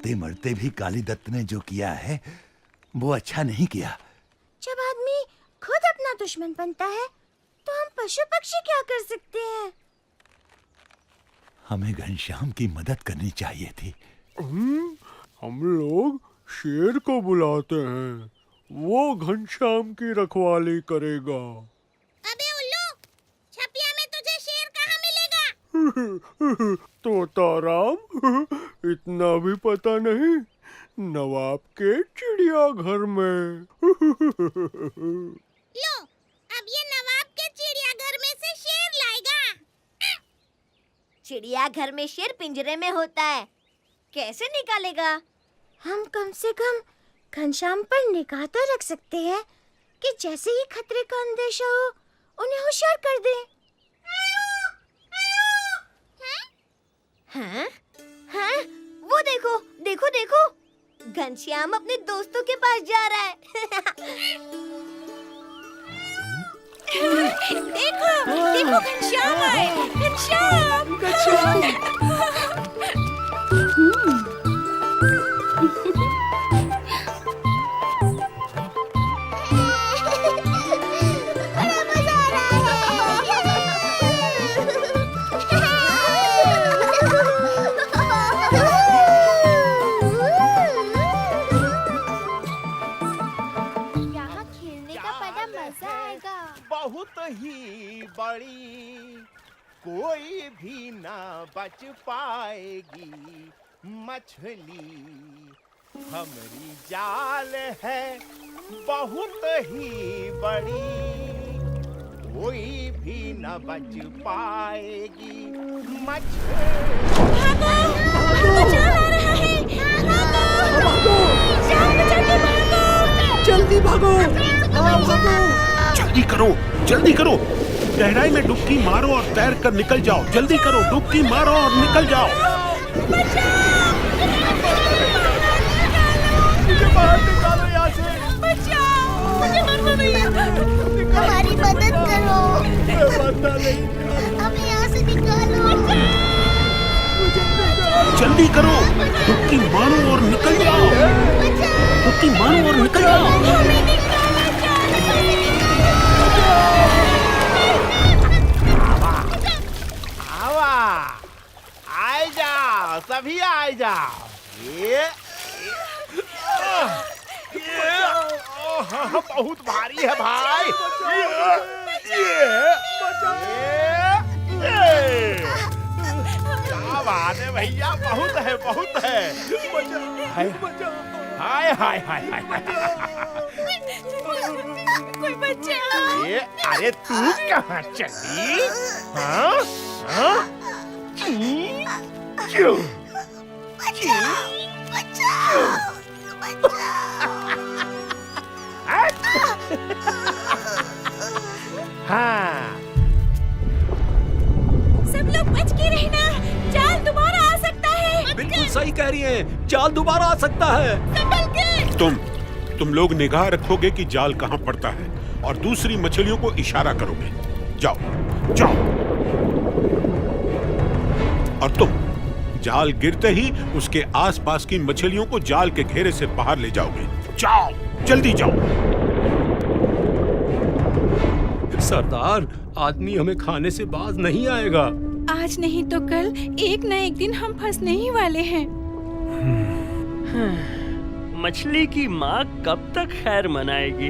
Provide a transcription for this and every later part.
मरते मरते भी काली दत्त ने जो किया है वो अच्छा नहीं किया। जब आदमी खुद अपना दुश्मन बनता है तो हम पशु पक्षी क्या कर सकते हैं? हमें घनश्याम की मदद करनी चाहिए थी। हम लोग शेर को बुलाते हैं, वो घनश्याम की रखवाली करेगा। अबे उल्लू, छपिया में तुझे शेर कहाँ मिलेगा? तोताराम, इतना भी पता नहीं, नवाब के चिड़ियाघर में। लो, अब ये नवाब के चिड़ियाघर में से शेर लाएगा। चिड़ियाघर में शेर पिंजरे में होता है, कैसे निकालेगा? हम कम से कम घनश्याम पर निगाह तो रख सकते हैं कि जैसे ही खतरे का अंदेशा हो उन्हें होशियार कर दें। हाँ? हाँ? वो देखो, देखो देखो, घनश्याम अपने दोस्तों के पास जा रहा है। देखो, देखो घनश्याम आए, घनश्याम, बड़ा मजा आ रहा यहाँ खेलने का बड़ा मजा आएगा। बहुत ही बड़ी, कोई भी ना बच पाएगी मछली। हमारी जाल है बहुत ही बड़ी, कोई भी ना बच पाएगी मछली। जल्दी भागो! जल्दी करो, जल्दी करो! गहराई में डुबकी मारो और तैर कर निकल जाओ। जल्दी करो, डुबकी मारो और निकल जाओ। मुझे बाहर निकालो यहाँ से। हमारी मदद करो, पता नहीं, हमें यहाँ से निकालो। जल्दी करो, डुबकी मारो और निकल जाओ। डुबकी मारो और निकल जाओ। आवा, आए जाओ, सभी आए जाओ। ये बहुत भारी है भाई। क्या बात है भैया, बहुत है, बहुत है। हाय हाय हाय हाय कोई बचाओ। ये, अरे तू कहाँ चली? हाँ? हाँ? क्यों? हाँ। सब लोग बच के रहना, जाल दोबारा आ सकता है। बिल्कुल सही कह रही हैं, जाल दोबारा आ सकता है। संभल के। तुम लोग निगाह रखोगे कि जाल कहाँ पड़ता है और दूसरी मछलियों को इशारा करोगे। जाओ, जाओ। और तुम जाल गिरते ही उसके आसपास की मछलियों को जाल के घेरे से बाहर ले जाओगे। जाओ, जल्दी जाओ। सरदार, आदमी हमें खाने से बाज नहीं आएगा। आज नहीं तो कल एक न एक दिन हम फंसने ही वाले हैं। मछली की माँ कब तक खैर मनाएगी?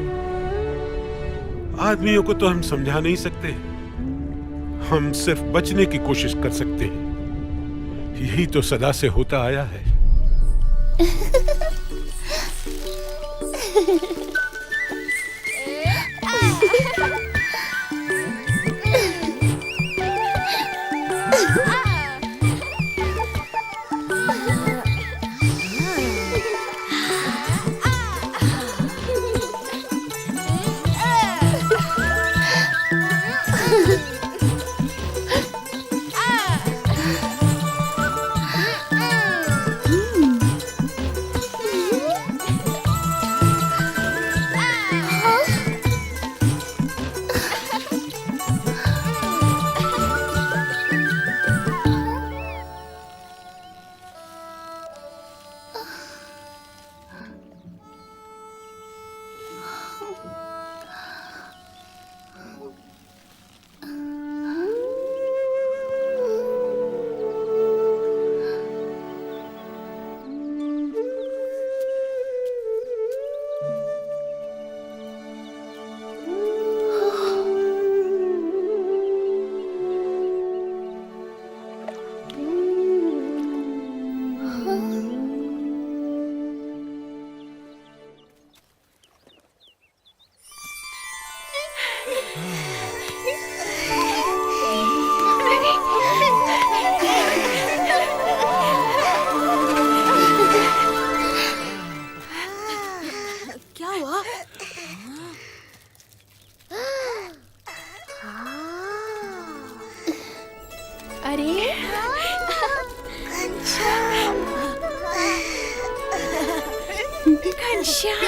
आदमियों को तो हम समझा नहीं सकते, हम सिर्फ बचने की कोशिश कर सकते हैं। यही तो सदा से होता आया है। घनश्याम,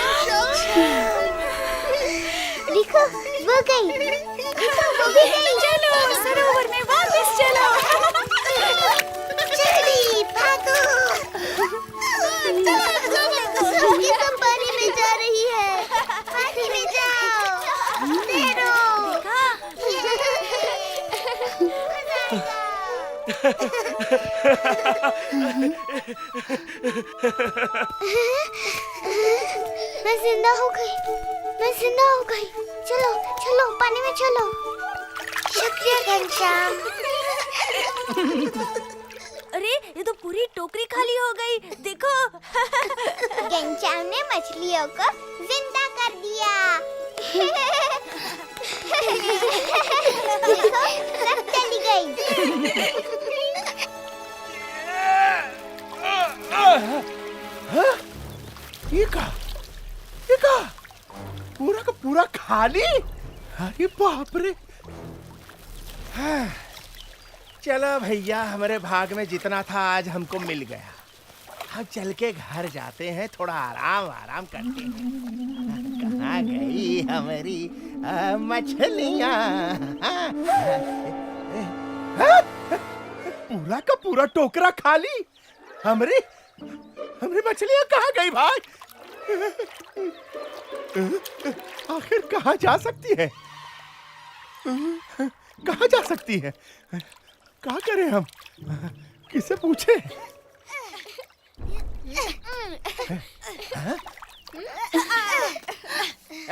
देखो वो गई, देखो वो भी गई। चलो सरोवर में वापस चलो। जल्दी भागो। ये सब पानी में जा रही है, पानी में जाओ। तैरो। मैं जिंदा हो गई, मैं जिंदा हो गई। चलो चलो पानी में चलो। शुक्रिया घनश्याम। अरे ये तो पूरी टोकरी खाली हो गई, देखो। घनश्याम ने मछलियों को जिंदा कर दिया। देखो सब चली गई। ये का पूरा का पूरा खाली। अरे बाप रे। हाँ, चलो भैया, हमारे भाग में जितना था आज हमको मिल गया। अब चल के घर जाते हैं, थोड़ा आराम करते हैं। कहाँ गई हमारी मछलियाँ? पूरा का पूरा टोकरा खाली। हमारी मछलियाँ कहाँ गई भाई? आखिर कहाँ जा सकती है? कहाँ जा सकती है? क्या करें हम? किसे पूछे?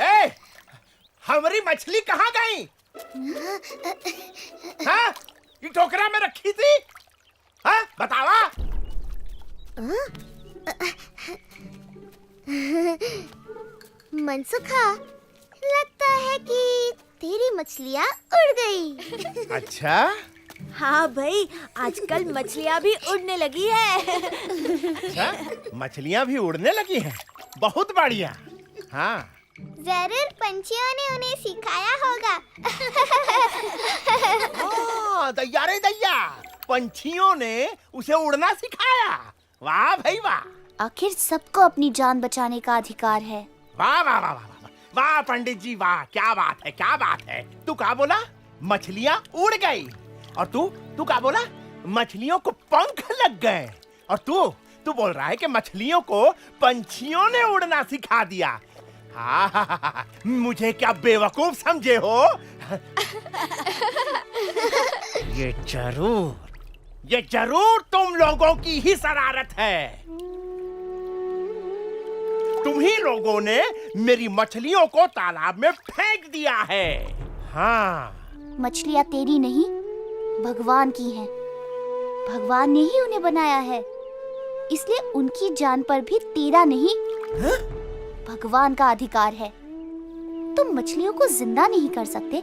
ए, हमारी मछली कहाँ गई? हाँ, ये टोकरा में रखी थी। हाँ, बतावा। मनसुखा, लगता है कि तेरी मछलियाँ उड़ गई। अच्छा, हाँ भाई, आजकल मछलियाँ भी उड़ने लगी है। अच्छा, मछलियाँ भी उड़ने लगी हैं। बहुत बढ़िया। हाँ, जरूर पंछियों ने उन्हें सिखाया होगा। हाँ, दैया रे दैया, पंछियों ने उसे उड़ना सिखाया। वाह भाई वाह। आखिर सबको अपनी जान बचाने का अधिकार है। वाह वाह वाह वाह वाह, वाह पंडित जी वाह, क्या बात है, क्या बात है। तू क्या बोला? मछलियाँ उड़ गई। और तू क्या बोला? मछलियों को पंख लग गए। और तू बोल रहा है कि मछलियों को पंछियों ने उड़ना सिखा दिया। हाँ, मुझे क्या बेवकूफ समझे हो? ये जरूर तुम लोगों की ही शरारत है। तुम ही लोगों ने मेरी मछलियों को तालाब में फेंक दिया है। हाँ, मछलियाँ तेरी नहीं, भगवान की हैं। भगवान ने ही उन्हें बनाया है, इसलिए उनकी जान पर भी तेरा नहीं, भगवान का अधिकार है। तुम मछलियों को जिंदा नहीं कर सकते,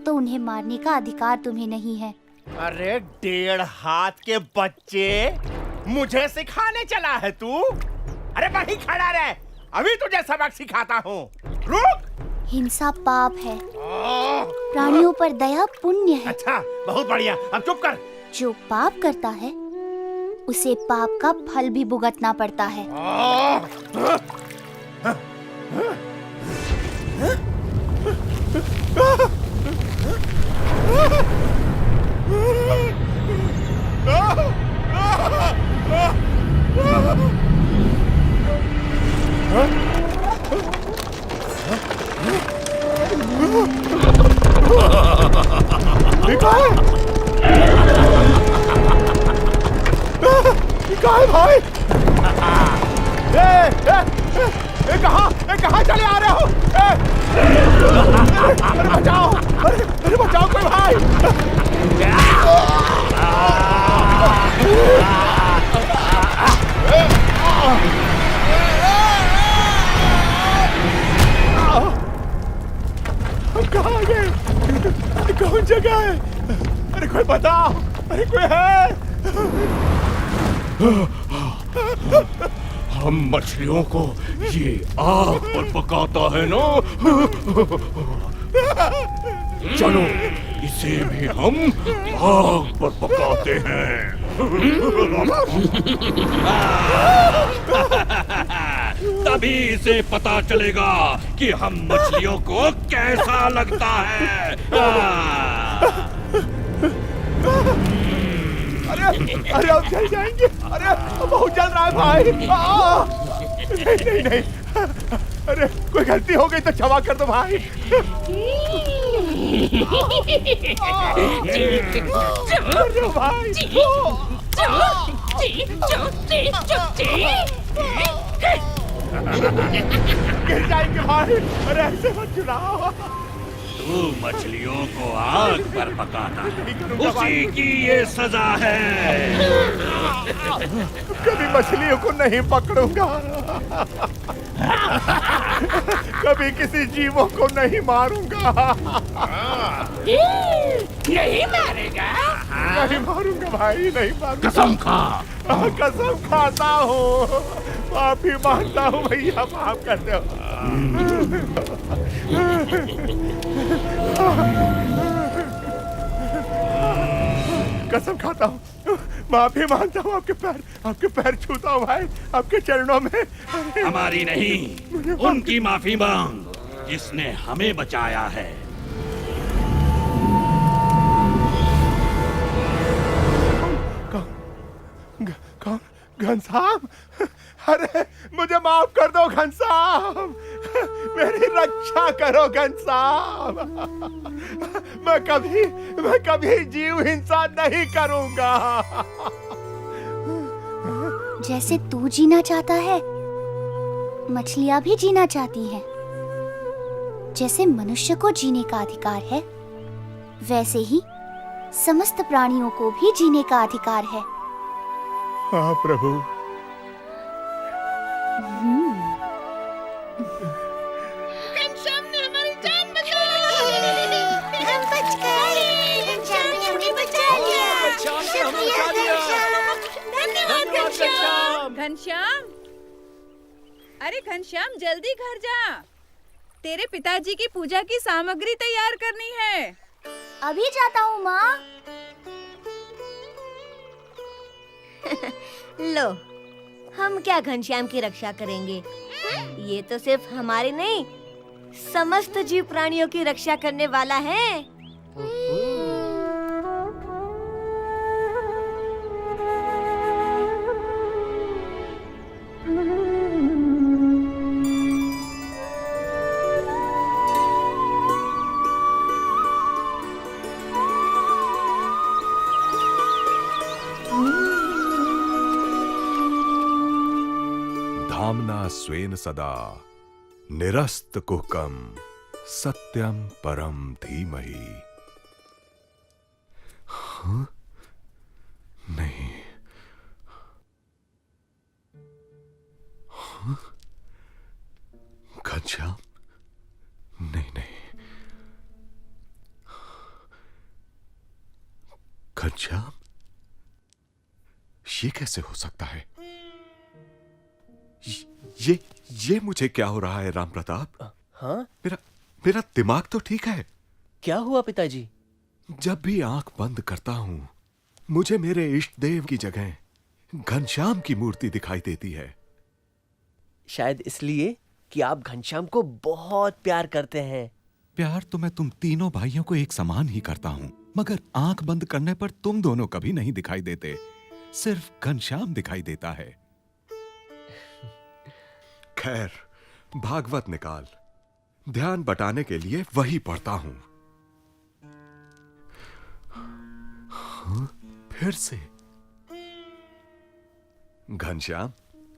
तो उन्हें मारने का अधिकार तुम्हें नहीं है। अरे 1.5 हाथ के बच्चे, मुझे सिखाने चला है तू? अरे वहीं खड़ा रह, अभी तुझे सबक सिखाता हूँ। रुक। हिंसा पाप है, प्राणियों पर दया पुण्य है। अच्छा, बहुत बढ़िया, अब चुप कर। जो पाप करता है उसे पाप का फल भी भुगतना पड़ता है। भाई, कहाँ चले आ रहे हो? अरे बचाओ, अरे बचाओ कोई भाई। कहाँ गए? कौन जगह है? अरे कोई बताओ, अरे कोई है? हम मछलियों को ये आग पर पकाता है ना, चलो इसे भी हम आग पर पकाते हैं। तभी इसे पता चलेगा कि हम मछलियों को कैसा लगता है। अरे अब चल जाएंगे। अरे बहुत जल रहा है भाई। नहीं नहीं, अरे कोई गलती हो गई तो क्षमा कर दो भाई। अरे भाई गिर जाएंगे भाई। अरे ऐसे मत चुनाव। तू मछलियों को आग पर पकाता है, उसी की ये सजा है। कभी मछलियों को नहीं पकड़ूंगा, कभी किसी जीवों को नहीं मारूंगा। नहीं मारेगा? नहीं मारूंगा भाई, नहीं मारूंगा। कसम खा। कसम खाता हूँ, माफी मांगता हूँ भैया, माफ कर दो। कसम खाता हूँ, माफी मांगता हूँ, आपके पैर छूता हूँ भाई, आपके चरणों में। हमारी नहीं, उनकी माफी मांग जिसने हमें बचाया है। कौन? घनश्याम? अरे मुझे माफ कर दो घनश्याम, मेरी रक्षा करो घनश्याम। मैं कभी जीव हिंसा नहीं करूंगा। जैसे तू जीना चाहता है, मछलियां भी जीना चाहती हैं। जैसे मनुष्य को जीने का अधिकार है, वैसे ही समस्त प्राणियों को भी जीने का अधिकार है। हाँ प्रभु। घनश्याम ने हमारी जान बचा ली। हम बच गए। घनश्याम ने हमें बचा लिया। शुक्रिया घनश्याम। धन्यवाद घनश्याम। घनश्याम, अरे घनश्याम जल्दी घर जा, तेरे पिताजी की पूजा की सामग्री तैयार करनी है। अभी जाता हूँ माँ। लो, हम क्या घनश्याम की रक्षा करेंगे? ये तो सिर्फ हमारे नहीं, समस्त जीव प्राणियों की रक्षा करने वाला है। धाम्ना स्वेन सदा निरस्त कुहकम सत्यम परम धीमहि। हाँ? नहीं। हाँ? घनश्याम? नहीं नहीं। घनश्याम? ये कैसे हो सकता है? ये मुझे क्या हो रहा है राम प्रताप? हाँ? मेरा दिमाग तो ठीक है। क्या हुआ पिताजी? जब भी आंख बंद करता हूं, मुझे मेरे इष्ट देव की जगह घनश्याम की मूर्ति दिखाई देती है। शायद इसलिए कि आप घनश्याम को बहुत प्यार करते हैं। प्यार तो मैं तुम तीनों भाइयों को एक समान ही करता हूं, मगर आंख बंद करने पर तुम दोनों कभी नहीं दिखाई देते, सिर्फ घनश्याम दिखाई देता है। खैर, भागवत निकाल, ध्यान बटाने के लिए वही पढ़ता हूं। हाँ, फिर से। घनश्याम,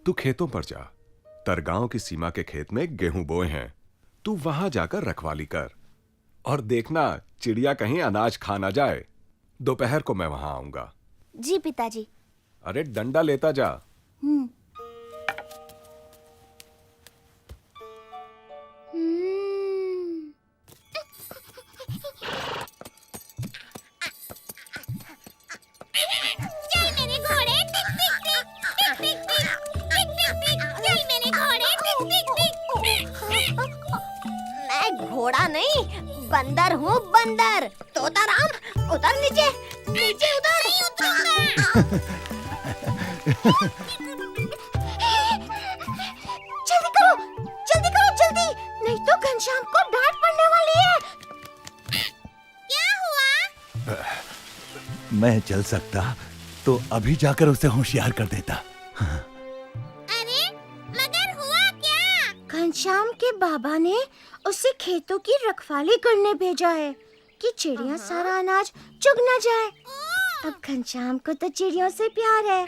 तू खेतों पर जा। तरगांव की सीमा के खेत में गेहूं बोए हैं, तू वहां जाकर रखवाली कर और देखना चिड़िया कहीं अनाज खा ना जाए। दोपहर को मैं वहां आऊंगा। जी पिताजी। अरे डंडा लेता जा। घोड़ा नहीं, बंदर हूँ, बंदर। तोताराम उतर नीचे, नीचे उतर। नहीं उतरूंगा। जल्दी करो, मैं चल सकता तो अभी जाकर उसे होशियार कर देता। अरे मगर हुआ क्या? घनश्याम के बाबा ने उसे खेतों की रखवाली करने भेजा है कि चिड़िया सारा अनाज चुग न जाए। अब घनश्याम को तो चिड़ियों से प्यार है,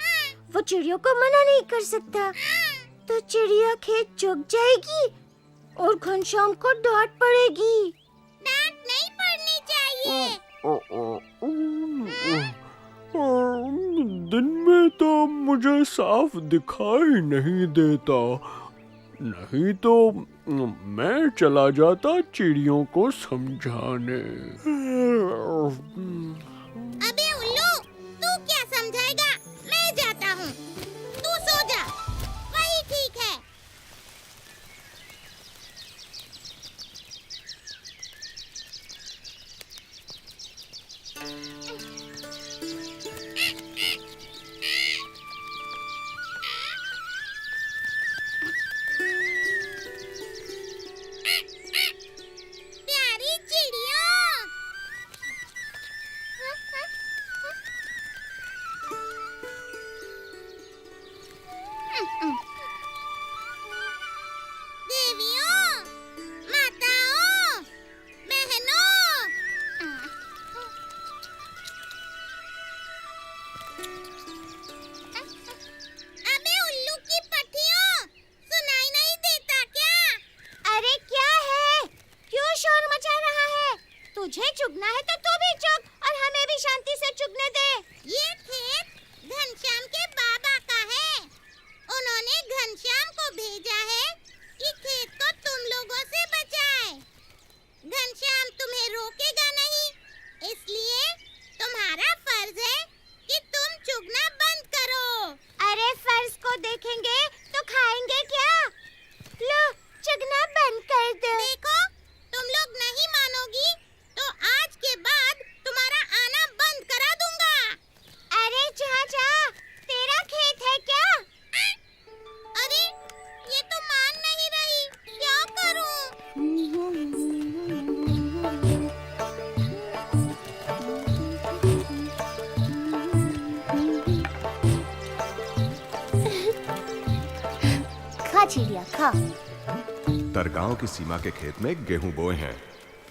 वो चिड़ियों को मना नहीं कर सकता। तो चिड़िया खेत चुग जाएगी और घनश्याम को डांट पड़ेगी। डांट नहीं पड़नी चाहिए। दिन में तो मुझे साफ दिखाई नहीं देता, नहीं तो मैं चला जाता चिड़ियों को समझाने। अबे उल्लू, तू क्या समझाएगा? मैं जाता हूँ, तू सो जा, वही ठीक है। प्यारी चिड़ियों, देवियों, माताओं, बहनों, अबे उल्लू की पट्टियों, सुनाई नहीं देता क्या? अरे क्या है? क्यों शोर मचा रहा है? तुझे चुगना है तो तू भी चुग और हमें भी शांति से चुगने दे। ये खेत घनश्याम के बाबा का है। उन्होंने घनश्याम को भेजा है कि खेत को तुम लोगों से बचाए। घनश्याम तुम्हें रोकेगा नहीं, इसलिए तुम्हारा फर्ज है कि तुम चुगना बंद करो। अरे फर्ज को देखेंगे तो खाएंगे क्या? लो, चुगना बंद कर दो। देखो, तुम लोग नहीं मानोगी तो आज के बाद तुम्हारा आना बंद करा दूंगा। अरे जा जा, तेरा खेत है क्या? अरे ये तो मान नहीं रही, क्या करूं? खा चिड़िया खा। तरगांव की सीमा के खेत में गेहूं बोए हैं,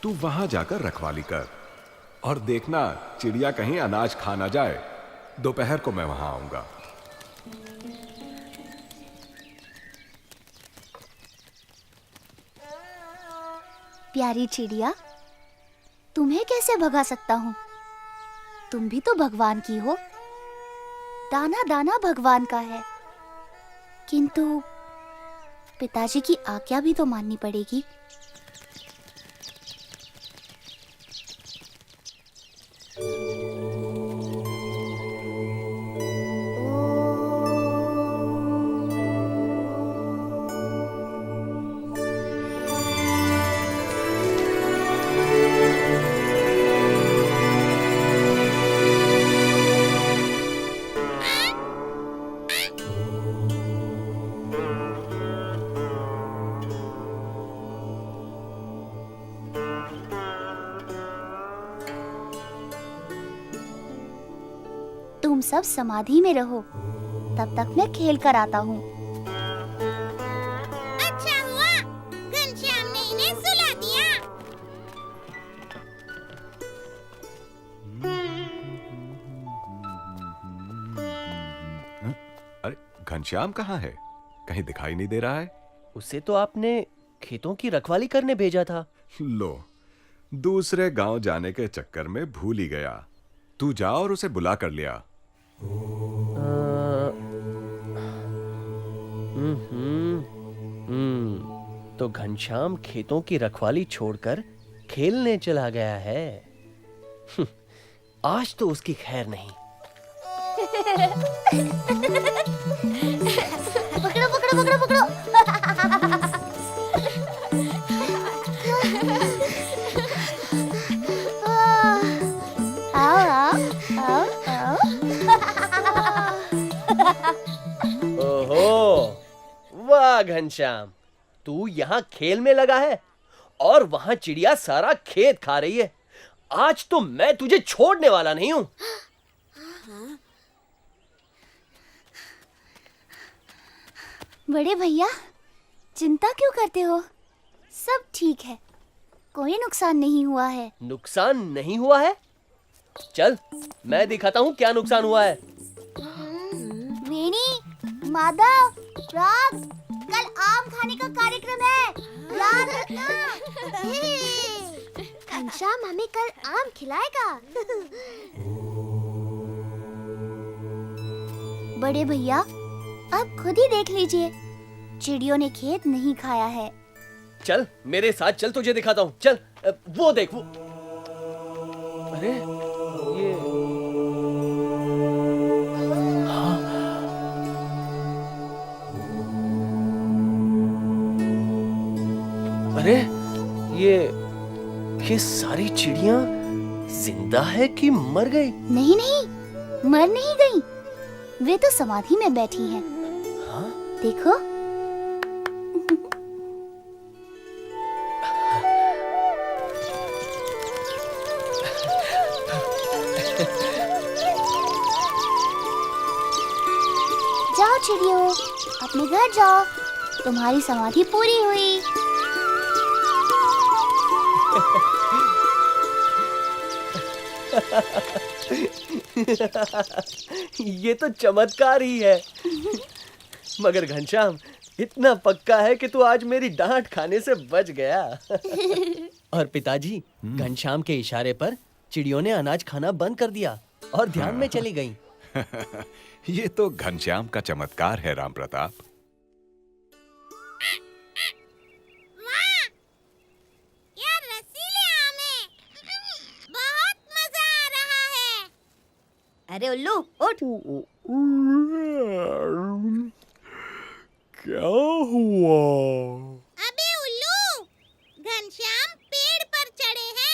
तू वहां जाकर रखवाली कर और देखना चिड़िया कहीं अनाज खा ना जाए। दोपहर को मैं वहां आऊंगा। प्यारी चिड़िया, तुम्हें कैसे भगा सकता हूँ? तुम भी तो भगवान की हो। दाना दाना भगवान का है, किंतु पिताजी की आज्ञा भी तो माननी पड़ेगी। तुम सब समाधि में रहो, तब तक मैं खेल कर आता हूँ। अच्छा हुआ घनश्याम ने इन्हें सुला दिया। अरे घनश्याम कहाँ है? कहीं दिखाई नहीं दे रहा है। उसे तो आपने खेतों की रखवाली करने भेजा था। लो, दूसरे गांव जाने के चक्कर में भूल ही गया। तू जा और उसे बुला कर लिया। तो घनश्याम खेतों की रखवाली छोड़कर खेलने चला गया है। आज तो उसकी खैर नहीं। पकड़ो पकड़ो पकड़ो पकड़ो। आओ आओ आओ आओ। ओहो, वाह घनश्याम, तू यहाँ खेल में लगा है और वहां चिड़िया सारा खेत खा रही है। आज तो मैं तुझे छोड़ने वाला नहीं हूँ। बड़े भैया, चिंता क्यों करते हो? सब ठीक है, कोई नुकसान नहीं हुआ है। नुकसान नहीं हुआ है? चल, मैं दिखाता हूँ क्या नुकसान हुआ है। वेणी, माधव, राग, कल आम खाने का कार्यक्रम है, याद रखना। घनश्याम हमें कल आम खिलाएगा। बड़े भैया, आप खुद ही देख लीजिए, चिड़ियों ने खेत नहीं खाया है। चल मेरे साथ चल, तुझे दिखाता हूँ। चल, वो देख वो। अरे ये अरे ये सारी चिड़ियां जिंदा है कि मर गई? नहीं नहीं, मर नहीं गई, वे तो समाधि में बैठी हैं। हाँ? देखो। जाओ चिड़ियों, अपने घर जाओ, तुम्हारी समाधि पूरी हुई। ये तो चमत्कार ही है। मगर घनश्याम इतना पक्का है कि तू आज मेरी डांट खाने से बच गया। और पिताजी, घनश्याम के इशारे पर चिड़ियों ने अनाज खाना बंद कर दिया और ध्यान में चली गईं। ये तो घनश्याम का चमत्कार है, राम प्रताप। वाह! यार रसीले आम हैं। बहुत मजा आ रहा है। अरे उल्लू, उठ। क्या हुआ? अबे उल्लू, घनश्याम पेड़ पर चढ़े हैं।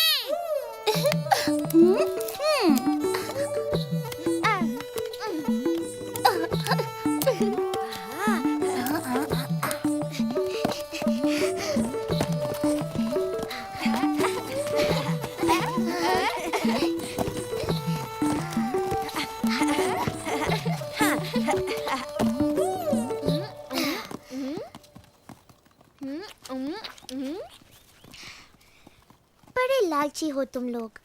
बड़े लालची हो तुम लोग।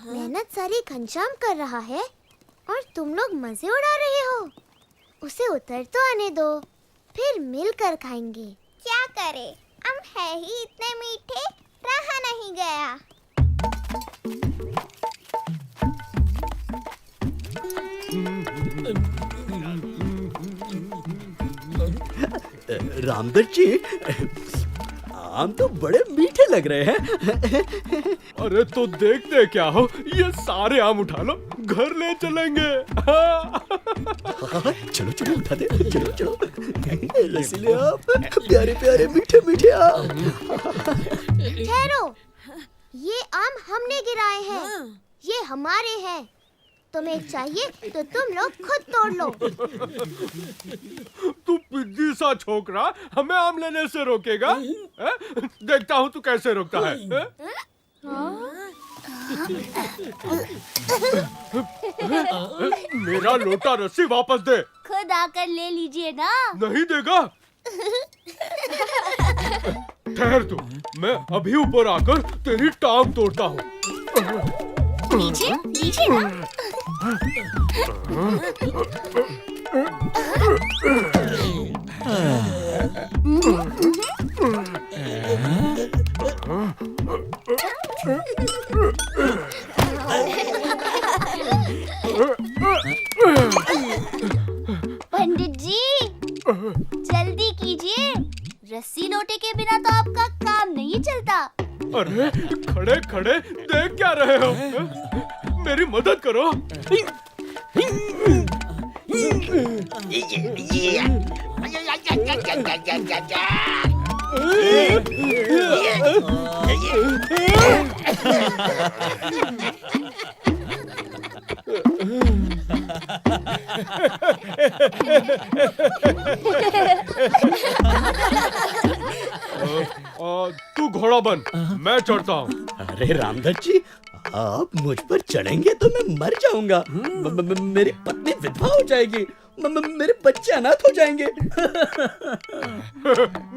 मेहनत सारी घनश्याम कर रहा है और तुम लोग मजे उड़ा रहे हो। उसे उतर तो आने दो, फिर मिलकर खाएंगे। क्या करे, हम है ही इतने मीठे, रहा नहीं गया। रामदत्त जी, आम तो बड़े मीठे लग रहे हैं। अरे तो देखते क्या हो, ये सारे आम उठा लो, घर ले चलेंगे। चलो चलो उठा दे, चलो चलो। रसीले आम, प्यारे प्यारे मीठे मीठे आम। ठहरो, ये आम हमने गिराए हैं, ये हमारे हैं। तुम्हें चाहिए तो तुम लोग खुद तोड़ लो। तू पिद्दी सा छोकरा हमें आम लेने से रोकेगा? हैं? देखता हूँ तू कैसे रोकता है। हैं? मेरा लोटा रस्सी वापस दे। खुद आकर ले लीजिए ना। नहीं देगा? ठहर तू, मैं अभी ऊपर आकर तेरी टांग तोड़ता हूँ। नीचे नीचे ना। पंडित जी, जल्दी कीजिए, रस्सी लोटे के बिना तो आपका काम नहीं चलता। अरे खड़े खड़े देख क्या रहे हो? मेरी मदद करो। तू घोड़ा बन, मैं चढ़ता हूँ। अरे रामदत्त जी, आप मुझ पर चढ़ेंगे तो मैं मर जाऊंगा। मेरी पत्नी विधवा हो जाएगी मेरे बच्चे अनाथ हो जाएंगे।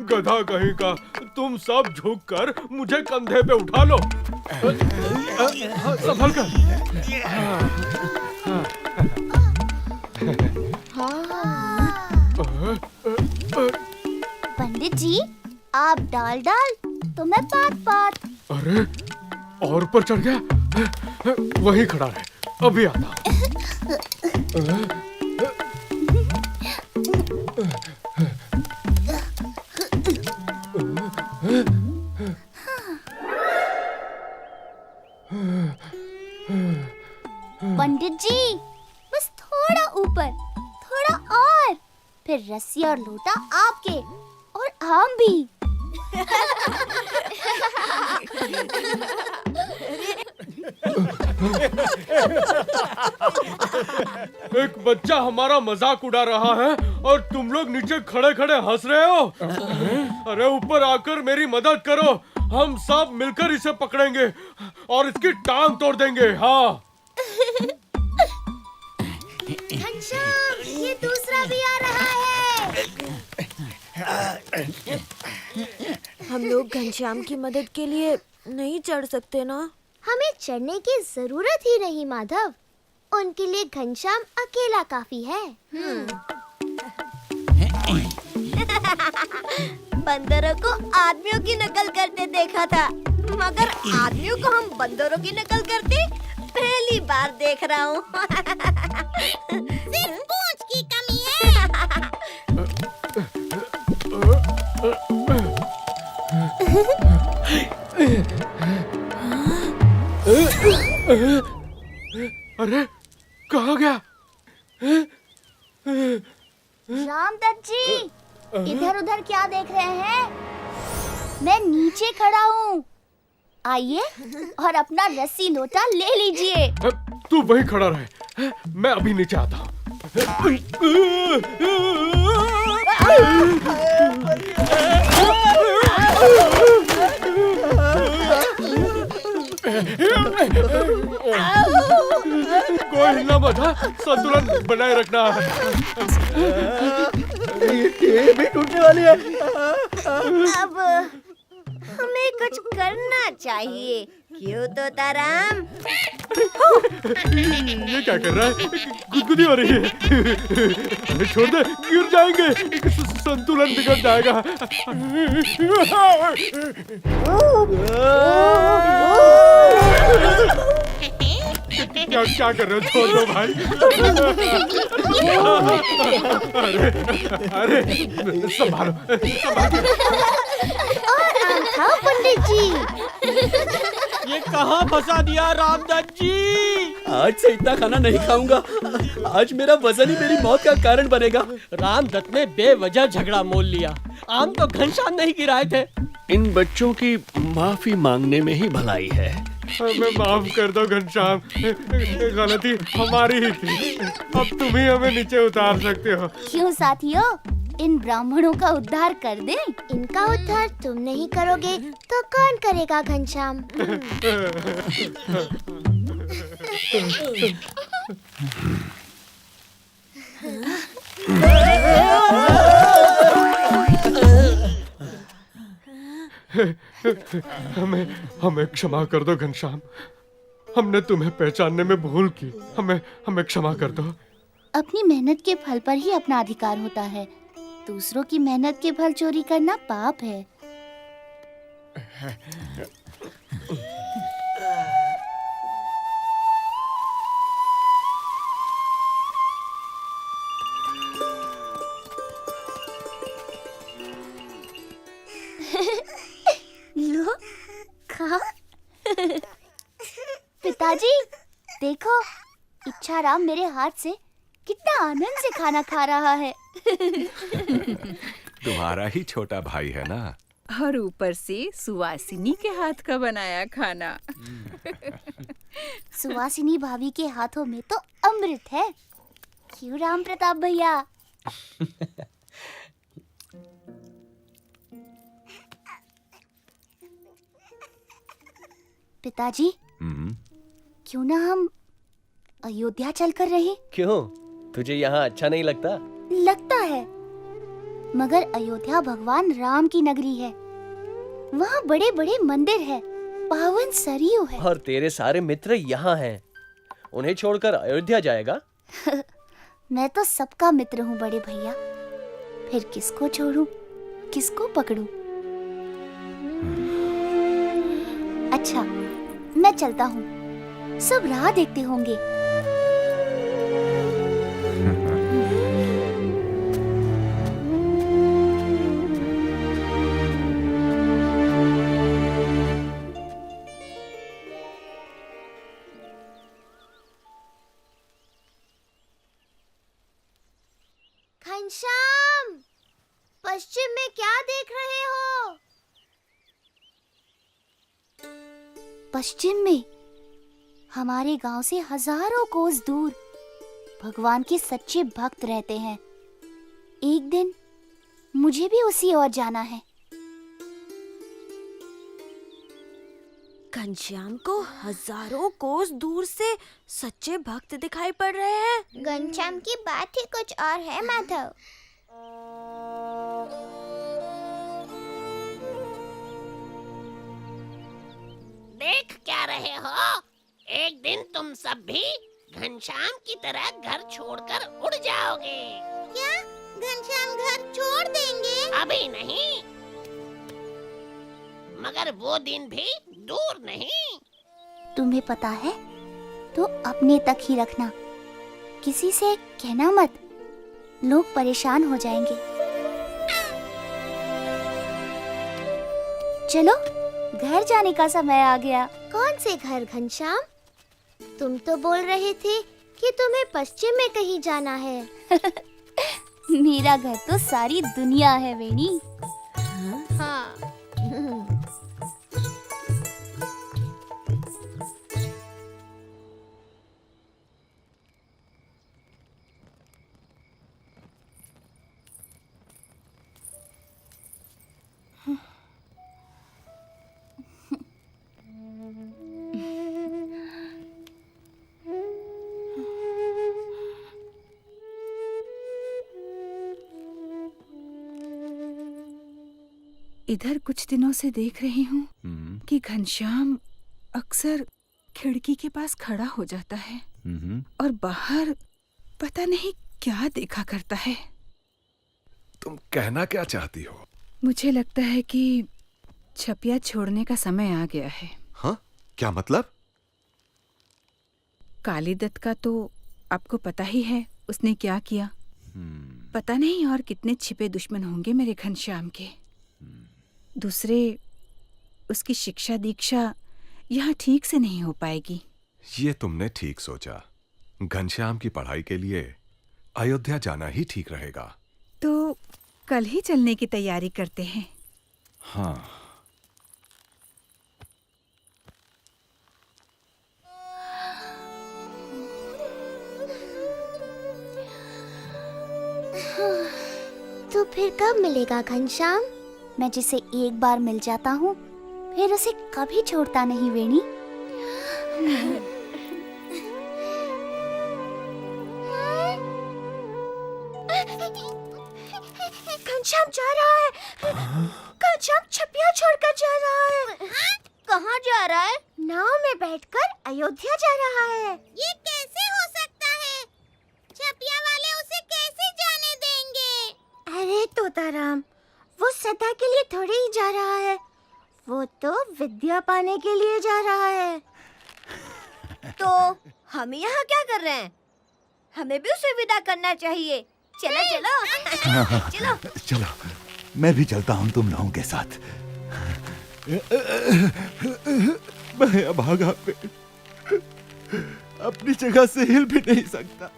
गधा कहीं का, तुम सब झुक कर मुझे कंधे पे उठा लो। संभल कर। पंडित जी, आप डाल तो मैं पात। अरे और ऊपर चढ़ गया। वहीं खड़ा रहे, अभी आता हूं। पंडित जी, बस थोड़ा ऊपर, थोड़ा और, फिर रस्सी और लोटा आपके और आम भी। एक बच्चा हमारा मजाक उड़ा रहा है और तुम लोग नीचे खड़े खड़े हंस रहे हो। अरे ऊपर आकर मेरी मदद करो, हम सब मिलकर इसे पकड़ेंगे और इसकी टांग तोड़ देंगे। हाँ घनश्याम, ये दूसरा भी आ रहा है। हम लोग घनश्याम की मदद के लिए नहीं चढ़ सकते ना? हमें चढ़ने की जरूरत ही नहीं माधव, उनके लिए घनश्याम अकेला काफी है। बंदरों को आदमियों की नकल करते देखा था, मगर आदमियों को हम बंदरों की नकल करते पहली बार देख रहा हूँ। सिर्फ पूंछ की कमी है। अरे कहाँ गया? रामदत्त जी, इधर उधर क्या देख रहे हैं? मैं नीचे खड़ा हूँ, आइए और अपना रस्सी लोटा ले लीजिए। तू वहीं खड़ा रहे, मैं अभी नीचे आता हूँ। कोई हिलना मत, संतुलन बनाए रखना। ये भी टूटने वाली है। अब हमें कुछ करना चाहिए, क्यों तोताराम? ये क्या कर रहा है? गुदगुदी हो रही है। छोड़ दे, गिर जाएंगे, संतुलन बिगड़ जाएगा। क्या कर रहे हो? छोड़ दो भाई। अरे संभालो। खाओ पंडित जी। ये कहाँ फंसा दिया रामदत्त जी? आज से इतना खाना नहीं खाऊंगा। आज मेरा वजन ही मेरी मौत का कारण बनेगा। रामदत्त ने बेवजह झगड़ा मोल लिया। आम तो घनश्याम नहीं गिराए थे। इन बच्चों की माफी मांगने में ही भलाई है। हमें माफ कर दो घनश्याम, गलती हमारी ही थी। अब तुम ही हमें नीचे उतार सकते हो। क्यों साथियों, इन ब्राह्मणों का उद्धार कर दें? इनका उद्धार तुम नहीं करोगे तो कौन करेगा घनश्याम? हमें क्षमा कर दो घनश्याम, हमने तुम्हें पहचानने में भूल की। हमें क्षमा कर दो। अपनी मेहनत के फल पर ही अपना अधिकार होता है, दूसरों की मेहनत के फल चोरी करना पाप है। लो, खा। पिताजी, देखो, इच्छाराम मेरे हाथ से कितना आनंद से खाना खा रहा है। तुम्हारा ही छोटा भाई है ना। और ऊपर से सुवासिनी के हाथ का बनाया खाना। सुवासिनी भाभी के हाथों में तो अमृत है, क्यों राम प्रताप भैया? पिताजी, क्यों ना हम अयोध्या चलकर रहें? क्यों? तुझे यहाँ अच्छा नहीं लगता? लगता है, मगर अयोध्या भगवान राम की नगरी है। वहाँ बड़े बड़े मंदिर है, पावन सरयू है। और तेरे सारे मित्र यहाँ हैं। उन्हें छोड़कर अयोध्या जाएगा? मैं तो सबका मित्र हूँ बड़े भैया। फिर किसको छोड़ूं, किसको पकड़ूं? अच्छा, मैं चलता हूँ। सब राह देखते होंगे। घनश्याम, पश्चिम में क्या देख रहे हो? पश्चिम में हमारे गांव से हजारों कोस दूर भगवान के सच्चे भक्त रहते हैं। एक दिन मुझे भी उसी ओर जाना है। घनश्याम को हजारों कोस दूर से सच्चे भक्त दिखाई पड़ रहे हैं। घनश्याम की बात ही कुछ और है माधव। देख क्या रहे हो? एक दिन तुम सब भी घनश्याम की तरह घर छोड़कर उड़ जाओगे। क्या घनश्याम घर छोड़ देंगे? अभी नहीं, मगर वो दिन भी दूर नहीं। तुम्हें पता है तो अपने तक ही रखना, किसी से कहना मत, लोग परेशान हो जाएंगे। चलो, घर जाने का समय आ गया। कौन से घर घनश्याम? तुम तो बोल रहे थे कि तुम्हें पश्चिम में कहीं जाना है। मेरा घर तो सारी दुनिया है वेणी। हाँ। इधर कुछ दिनों से देख रही हूँ कि घनश्याम अक्सर खिड़की के पास खड़ा हो जाता है और बाहर पता नहीं क्या देखा करता है। तुम कहना क्या चाहती हो? मुझे लगता है कि छपिया छोड़ने का समय आ गया है। हाँ, क्या मतलब? कालीदत्त का तो आपको पता ही है उसने क्या किया। पता नहीं और कितने छिपे दुश्मन होंगे मेरे घनश्याम के। दूसरे, उसकी शिक्षा दीक्षा यहाँ ठीक से नहीं हो पाएगी। ये तुमने ठीक सोचा। घनश्याम की पढ़ाई के लिए अयोध्या जाना ही ठीक रहेगा। तो कल ही चलने की तैयारी करते हैं। हाँ। तो फिर कब मिलेगा घनश्याम? मैं जिसे एक बार मिल जाता हूँ फिर उसे कभी छोड़ता नहीं वेणी। घनश्याम जा रहा है। घनश्याम छपिया छोड़कर जा रहा है। कहाँ जा रहा है? नाव में बैठकर अयोध्या जा रहा है। ये कैसे हो सकता है? छपिया वाले उसे कैसे जाने देंगे? अरे तोताराम, वो सदा के लिए थोड़ी ही जा रहा है, वो तो विद्या पाने के लिए जा रहा है। तो हम यहाँ क्या कर रहे हैं? हमें भी उसे विदा करना चाहिए। चलो चलो चलो चलो, मैं भी चलता हूँ तुम लोगों के साथ। मैं अभागा पे अपनी जगह से हिल भी नहीं सकता।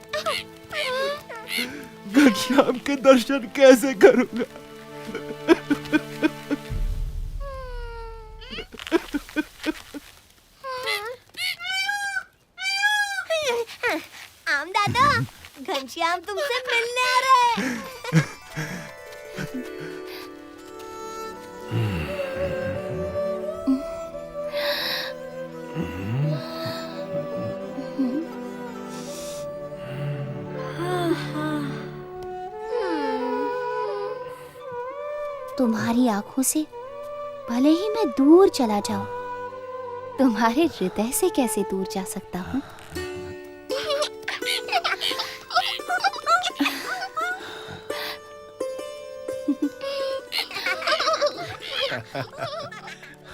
घनश्याम के दर्शन कैसे करूंगा? आम दादा, घनश्याम तुमसे मिलने आ रहा है। तुम्हारी आंखों से भले ही मैं दूर चला जाऊं, तुम्हारे हृदय से कैसे दूर जा सकता हूँ?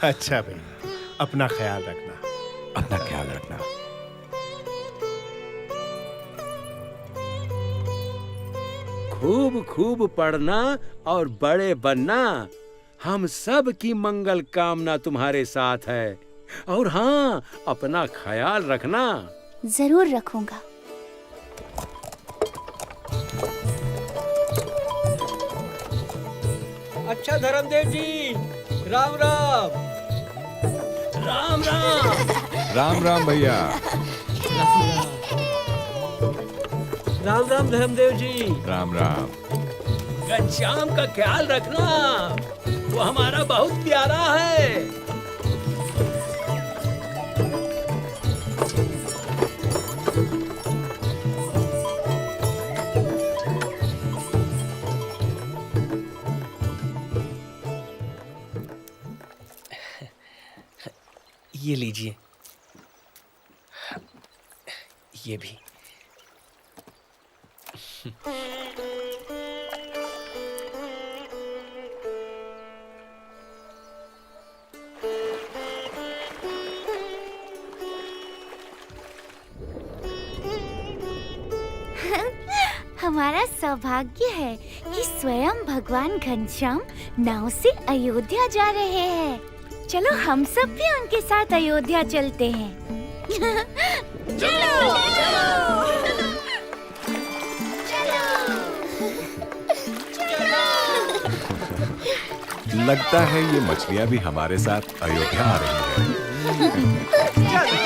अच्छा भाई, अपना ख्याल रखना। अपना ख्याल रखना। खूब खूब पढ़ना और बड़े बनना। हम सब की मंगल कामना तुम्हारे साथ है। और हाँ, अपना ख्याल रखना। जरूर रखूंगा। अच्छा धर्मदेव जी, राम राम। राम राम। राम राम भैया। राम राम धर्मदेव जी। राम राम। घनश्याम का ख्याल रखना, वो हमारा बहुत प्यारा है। ये लीजिए, ये भी। हमारा सौभाग्य है कि स्वयं भगवान घनश्याम नाव से अयोध्या जा रहे हैं। चलो हम सब भी उनके साथ अयोध्या चलते हैं। चलो लगता है ये मछलियां भी हमारे साथ अयोध्या आ रही हैं।